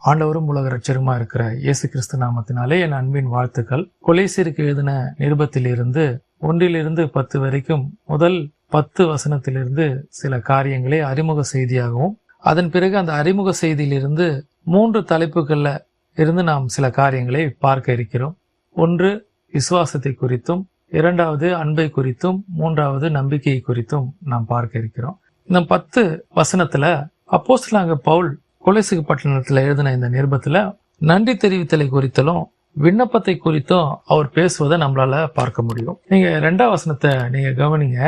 ஆண்டவரும் உலக ரட்சகருமா இருக்கிற இயேசு கிறிஸ்து நாமத்தினாலே என் அன்பின் வாழ்த்துக்கள். கொலைசீருக்கு எழுதின நிருபத்திலிருந்து 1-10 வரைக்கும் முதல் 10 வசனத்திலிருந்து சில காரியங்களை அறிமுக செய்தியாகவும், அதன் பிறகு அந்த அறிமுக செய்தியிலிருந்து 3 தலைப்புகள்ல இருந்து நாம் சில காரியங்களை பார்க்க இருக்கிறோம். 1 விசுவாசத்தை குறித்தும், 2வது அன்பை குறித்தும், 3வது நம்பிக்கையை குறித்தும் நாம் பார்க்க இருக்கிறோம். இந்த 10 வசனத்துல அப்போஸ்தலனாகிய பவுல் கொலோசை பட்டணத்துல எழுதின இந்த நிருபத்துல நன்றி தெரிவித்தலை குறித்தலும் விண்ணப்பத்தை குறித்தும் அவர் பேசுவதை நம்மளால பார்க்க முடியும். நீங்க 2வது வசனத்தை நீங்க கவனிங்க.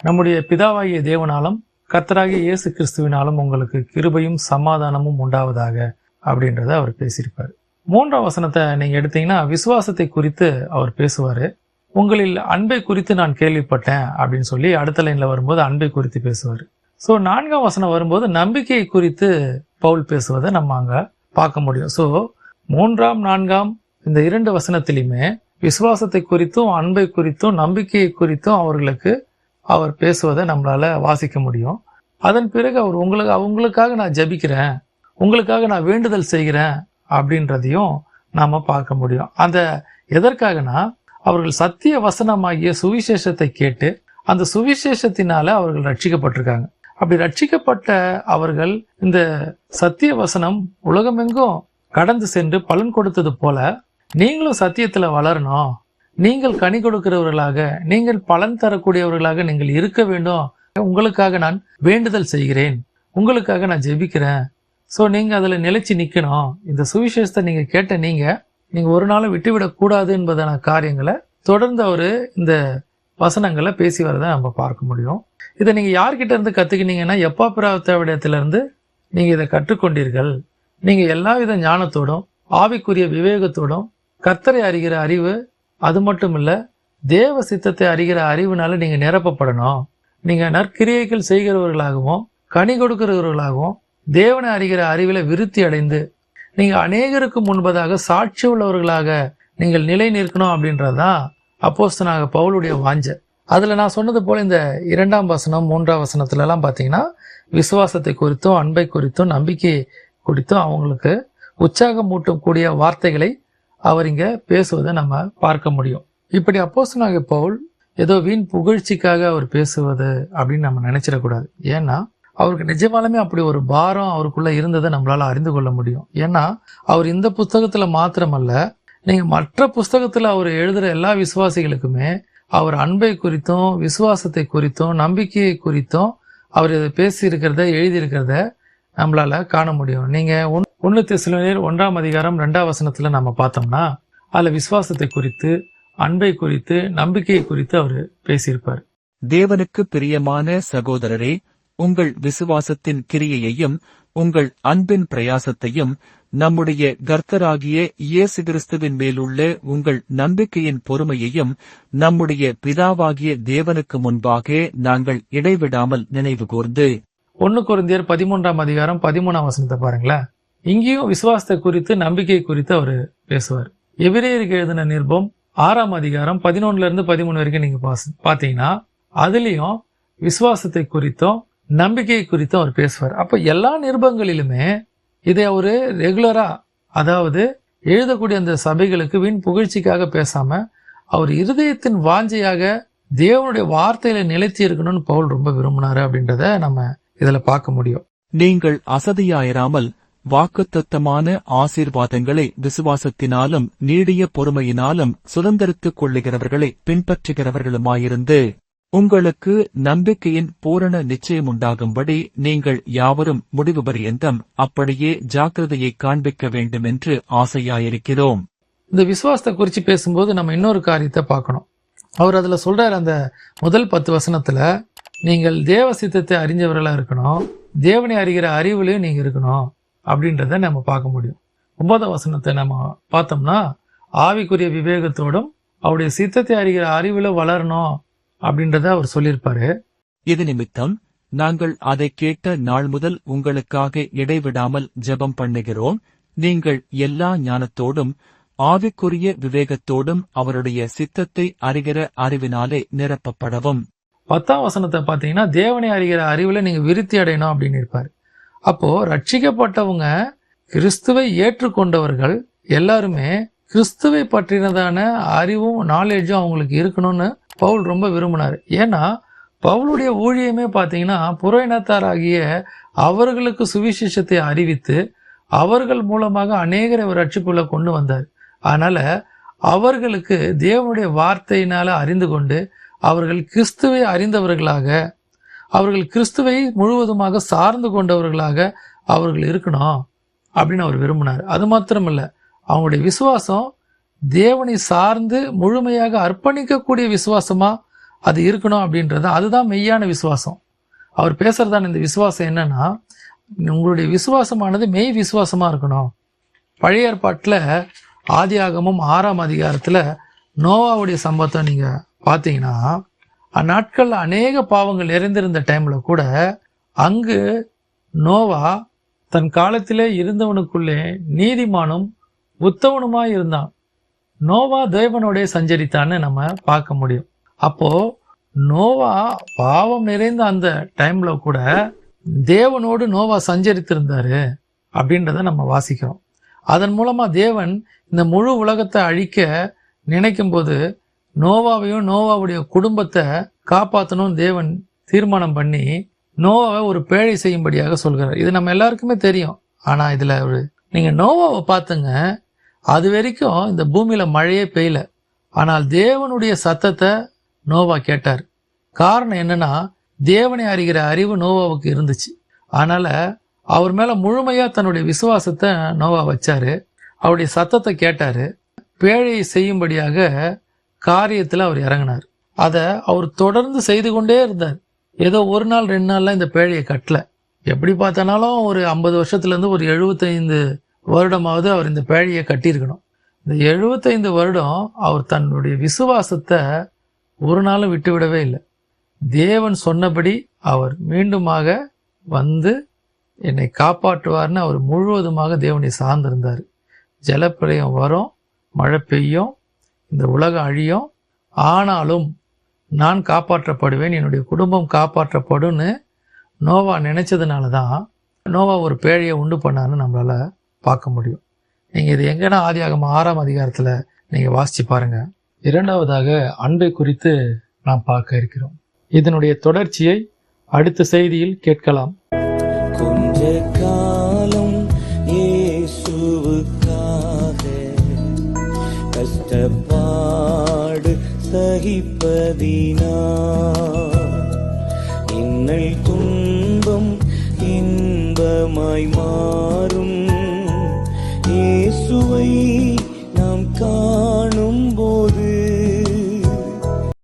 நம்முடைய பிதாவாகிய தேவனாலும் கர்த்தராகிய இயேசு கிறிஸ்துவினாலும் உங்களுக்கு கிருபையும் சமாதானமும் உண்டாவதாக அப்படின்றத அவர் பேசியிருப்பாரு. 3வது வசனத்தை நீங்க எடுத்தீங்கன்னா விசுவாசத்தை குறித்து அவர் பேசுவாரு. உங்களில் அன்பை குறித்து நான் கேள்விப்பட்டேன் அப்படின்னு சொல்லி அடுத்த லைன்ல வரும்போது அன்பை குறித்து பேசுவாரு. 4வது வசனம் வரும்போது நம்பிக்கையை குறித்து பவுல் பேசுவதை நம்ம அங்க பார்க்க முடியும். 3ஆம் 4ஆம் இந்த 2 வசனத்திலுமே விசுவாசத்தை குறித்தும் அன்பை குறித்தும் நம்பிக்கையை குறித்தும் அவர் பேசுவதை நம்மளால வாசிக்க முடியும். அதன் பிறகு அவர் உங்களுக்காக நான் ஜெபிக்கிறேன், உங்களுக்காக நான் வேண்டுதல் செய்கிறேன் அப்படின்றதையும் நாம பார்க்க முடியும். அந்த எதற்காகனா அவர்கள் சத்திய வசனமாகிய சுவிசேஷத்தை கேட்டு அந்த சுவிசேஷத்தினால அவர்கள் ரட்சிக்கப்பட்டிருக்காங்க. அப்படி ரட்சிக்கப்பட்ட அவர்கள் இந்த சத்திய வசனம் உலகமெங்கும் கடந்து சென்று பலன் கொடுத்தது போல நீங்களும் சத்தியத்துல வளரணும், நீங்கள் கனி கொடுக்கிறவர்களாக, நீங்கள் பலன் தரக்கூடியவர்களாக நீங்கள் இருக்க வேண்டும். உங்களுக்காக நான் வேண்டுதல் செய்கிறேன், உங்களுக்காக நான் ஜெபிக்கிறேன். நீங்க அதுல நிலைச்சு நிக்கணும். இந்த சுவிசேஷத்தை நீங்க கேட்ட நீங்க ஒரு நாளும் விட்டுவிடக் கூடாது என்பதான காரியங்களை தொடர்ந்து அவரு இந்த வசனங்களை பேசி வரதை நம்ம பார்க்க முடியும். இதை நீங்க யார்கிட்ட இருந்து கத்துக்கினீங்கன்னா எப்பாப்பிராவிடத்திலிருந்து நீங்க இதை கற்றுக்கொண்டீர்கள். நீங்க எல்லாவித ஞானத்தோடும் ஆவிக்குரிய விவேகத்தோடும் கர்த்தரை அறிகிற அறிவு, அது மட்டும் இல்ல தேவ சித்தத்தை அறிகிற அறிவுனால நீங்க நிரப்பப்படணும். நீங்க நற்கிரியைகள் செய்கிறவர்களாகவும் கனி கொடுக்கிறவர்களாகவும் தேவனை அறிகிற அறிவில விருத்தி அடைந்து நீங்க அநேகருக்கு முன்பதாக சாட்சி உள்ளவர்களாக நீங்கள் நிலை நிற்கணும் அப்படின்றதுதான் அப்போஸ்தலனாகிய பவுலுடைய வாஞ்சை. அதுல நான் சொன்னது போல இந்த 2ஆம் வசனம் 3ஆம் வசனத்துல எல்லாம் பாத்தீங்கன்னா விசுவாசத்தை குறித்தும் அன்பை குறித்தும் நம்பிக்கையை குறித்தும் அவங்களுக்கு உற்சாகம் மூட்டும் கூடிய வார்த்தைகளை அவர் இங்க பேசுவதை நம்ம பார்க்க முடியும். இப்படி அப்போஸ்தலனாகிய பவுல் ஏதோ வீண் புகழ்ச்சிக்காக அவர் பேசுவது அப்படின்னு நம்ம நினைச்சிடக்கூடாது. ஏன்னா அவருக்கு நிஜமாலுமே அப்படி ஒரு பாரம் அவருக்குள்ள இருந்ததை நம்மளால அறிந்து கொள்ள முடியும். ஏன்னா அவர் இந்த புத்தகத்துல மாத்திரமல்ல, நீங்க மற்ற புஸ்தகத்துல அவர் எழுதுற எல்லா விசுவாசிகளுக்குமே அவர் அன்பை குறித்தும் விசுவாசத்தை குறித்தும் நம்பிக்கையை குறித்தும் அவர் இதை பேசி இருக்கிறத எழுதியிருக்கிறத நம்மளால காண முடியும். நீங்க 1 தெசலோனியர் 1ஆம் அதிகாரம் 2ஆம் வசனத்துல நம்ம பார்த்தோம்னா அதுல விசுவாசத்தை குறித்து அன்பை குறித்து நம்பிக்கையை குறித்து அவர் பேசியிருப்பார். தேவனுக்கு பிரியமான சகோதரரே, உங்கள் விசுவாசத்தின் கிரியையையும் உங்கள் அன்பின் பிரயாசத்தையும் நம்முடைய கர்த்தராகிய இயேசு கிறிஸ்துவின் மேலுள்ள உங்கள் நம்பிக்கையின் பொறுமையையும் நம்முடைய பிதாவாகிய தேவனுக்கு முன்பாக நாங்கள் இடைவிடாமல் நினைவு கூர்ந்து. 1 கொரிந்தியர் 13ஆம் அதிகாரம் 13ஆம் வசனத்தை பாருங்களேன். இங்கேயும் விசுவாசத்தை குறித்து நம்பிக்கை குறித்து அவர் பேசுவார். எபிரேயருக்கு எழுதின நிருபம் 6ஆம் அதிகாரம் 11-13 வரைக்கும் நீங்க பாத்தீங்கன்னா அதுலயும் விசுவாசத்தை குறித்தும் நம்பிக்கை குறித்தும் அவர் பேசுவார். அப்ப எல்லா நிருபங்களிலுமே இதை அவரு ரெகுலரா, அதாவது எழுதக்கூடிய அந்த சபைகளுக்கு வீண் புகழ்ச்சிக்காக பேசாம அவர் இருதயத்தின் வாஞ்சையாக தேவனுடைய வார்த்தையில நிலைத்தி இருக்கணும்னு பவுல் ரொம்ப விரும்பினாரு அப்படின்றத நம்ம இதுல பார்க்க முடியும். நீங்கள் அசதியாயிராமல் வாக்குத்தத்தமான ஆசீர்வாதங்களை விசுவாசத்தினாலும் நீடிய பொறுமையினாலும் சுதந்திரித்துக் கொள்ளுகிறவர்களை பின்பற்றுகிறவர்களுமாயிருந்து உங்களுக்கு நம்பிக்கையின் பூரண நிச்சயமுண்டாகும்படி நீங்கள் யாவரும் முடிவு பரியந்தம் அப்படியே ஜாக்கிரதையை காண்பிக்க வேண்டும் என்று ஆசையாயிருக்கிறோம். இந்த விசுவாசத்தை குறித்து பேசும்போது நம்ம இன்னொரு காரியத்தை பார்க்கணும். அவர் அதுல சொல்றாரு, அந்த முதல் 10 வசனத்துல நீங்கள் தேவ சித்தத்தை அறிஞ்சவர்களா இருக்கணும், தேவனை அறிகிற அறிவுலையும் நீங்க இருக்கணும் அப்படின்றத நம்ம பார்க்க முடியும். 9ஆம் வசனத்தை நம்ம பார்த்தோம்னா ஆவிக்குரிய விவேகத்தோடும் அவருடைய சித்தத்தை அறிகிற அறிவுல வளரணும் அப்படின்றத அவர் சொல்லியிருப்பாரு. இது நிமித்தம் நாங்கள் அதை கேட்ட நாள் முதல் உங்களுக்காக இடைவிடாமல் ஜெபம் பண்ணுகிறோம். நீங்கள் எல்லா ஞானத்தோடும் ஆவிக்குரிய விவேகத்தோடும் அவருடைய சித்தத்தை அறிகிற அறிவினாலே நிரப்பப்படவும். 10ஆம் வசனத்தை பார்த்தீங்கன்னா தேவனை அறிகிற அறிவுல நீங்க விருத்தி அடையணும் அப்படின்னு இருப்பாரு. அப்போ ரட்சிக்கப்பட்டவங்க கிறிஸ்துவை ஏற்றுக்கொண்டவர்கள் எல்லாருமே கிறிஸ்துவை பற்றினதான அறிவும் நாலேஜும் அவங்களுக்கு இருக்கணும்னு பவுல் ரொம்ப விரும்பினார். ஏன்னா பவுலுடைய ஊழியமே பார்த்தீங்கன்னா புற இனத்தாராகிய அவர்களுக்கு சுவிசேஷத்தை அறிவித்து அவர்கள் மூலமாக அநேகரை ஒரு ரட்சிப்புள்ள கொண்டு வந்தார். அதனால அவர்களுக்கு தேவனுடைய வார்த்தையினால அறிந்து கொண்டு அவர்கள் கிறிஸ்துவை அறிந்தவர்களாக, அவர்கள் கிறிஸ்துவை முழுவதுமாக சார்ந்து கொண்டவர்களாக அவர்கள் இருக்கணும் அப்படின்னு அவர் விரும்பினார். அது மாத்திரமல்ல, அவங்களுடைய விசுவாசம் தேவனை சார்ந்து முழுமையாக அர்ப்பணிக்கக்கூடிய விசுவாசமா அது இருக்கணும் அப்படின்றது, அதுதான் மெய்யான விசுவாசம். அவர் பேசுறதான இந்த விசுவாசம் என்னன்னா, உங்களுடைய விசுவாசமானது மெய் விசுவாசமா இருக்கணும். பழைய ஏற்பாட்டில் ஆதியாகமம் 6ஆம் அதிகாரத்தில் நோவாவுடைய சம்பவத்தை நீங்க பார்த்தீங்கன்னா, அந்நாட்கள்ல அநேக பாவங்கள் நிறைந்திருந்த டைம்ல கூட அங்கு நோவா தன் காலத்திலே இருந்தவனுக்குள்ளே நீதிமானும் உத்தவனுமாய் இருந்தான். நோவா தேவனோட சஞ்சரித்தான்னு நம்ம பார்க்க முடியும். அப்போ நோவா பாவம் நிறைந்த அந்த டைம்ல கூட தேவனோடு நோவா சஞ்சரித்திருந்தாரு அப்படின்றத நம்ம வாசிக்கிறோம். அதன் மூலமா தேவன் இந்த முழு உலகத்தை அழிக்க நினைக்கும் போது நோவாவையும் நோவாவுடைய குடும்பத்தை காப்பாற்றணும் தேவன் தீர்மானம் பண்ணி நோவாவை ஒரு பேழை செய்யும்படியாக சொல்கிறார். இது நம்ம எல்லாருக்குமே தெரியும். ஆனா இதுல நீங்க நோவாவை பார்த்துங்க, அது வரைக்கும் இந்த பூமியில மழையே பெய்யல. ஆனால் தேவனுடைய சத்தத்தை நோவா கேட்டார். காரணம் என்னன்னா, தேவனை அறிகிற அறிவு நோவாவுக்கு இருந்துச்சு. அதனால அவர் மேல முழுமையா தன்னுடைய விசுவாசத்தை நோவா வச்சாரு. அவருடைய சத்தத்தை கேட்டாரு. பேழையை செய்யும்படியாக காரியத்துல அவர் இறங்கினார். அதை அவர் தொடர்ந்து செய்து கொண்டே இருந்தார். ஏதோ ஒரு நாள் 2 நாள்ல இந்த பேழையை கட்டல. எப்படி பார்த்தாலும் ஒரு 50 வருஷத்துல இருந்து ஒரு 75 வருடமாவது அவர் இந்த பேழையை கட்டியிருக்கணும். இந்த 75 வருடம் அவர் தன்னுடைய விசுவாசத்தை ஒரு நாளும் விட்டுவிடவே இல்லை. தேவன் சொன்னபடி அவர் மீண்டுமாக வந்து என்னை காப்பாற்றுவார்னு அவர் முழுவதுமாக தேவனை சார்ந்திருந்தார். ஜலப்பிரளயம் வரும், மழை பெய்யும், இந்த உலகம் அழியும், ஆனாலும் நான் காப்பாற்றப்படுவேன், என்னுடைய குடும்பம் காப்பாற்றப்படும்னு நோவா நினைச்சதுனால தான் நோவா ஒரு பேழையை உண்டு பண்ணான்னு நம்மளால பார்க்க முடியும். நீங்க இது எங்கன்னா ஆதியாகமம் 6ஆம் அதிகாரத்துல நீங்க வாசிச்சு பாருங்க. இரண்டாவதாக அன்பை குறித்து நாம் பார்க்க இருக்கிறோம். இதனுடைய தொடர்ச்சியை அடுத்த செய்தியில் கேட்கலாம். கொஞ்ச காலம் இயேசுவுக்காக கஷ்டப்பாடு சகிப்பதினால் இன்னல் துன்பம் இன்பமாய் மாறும். இயேசுவை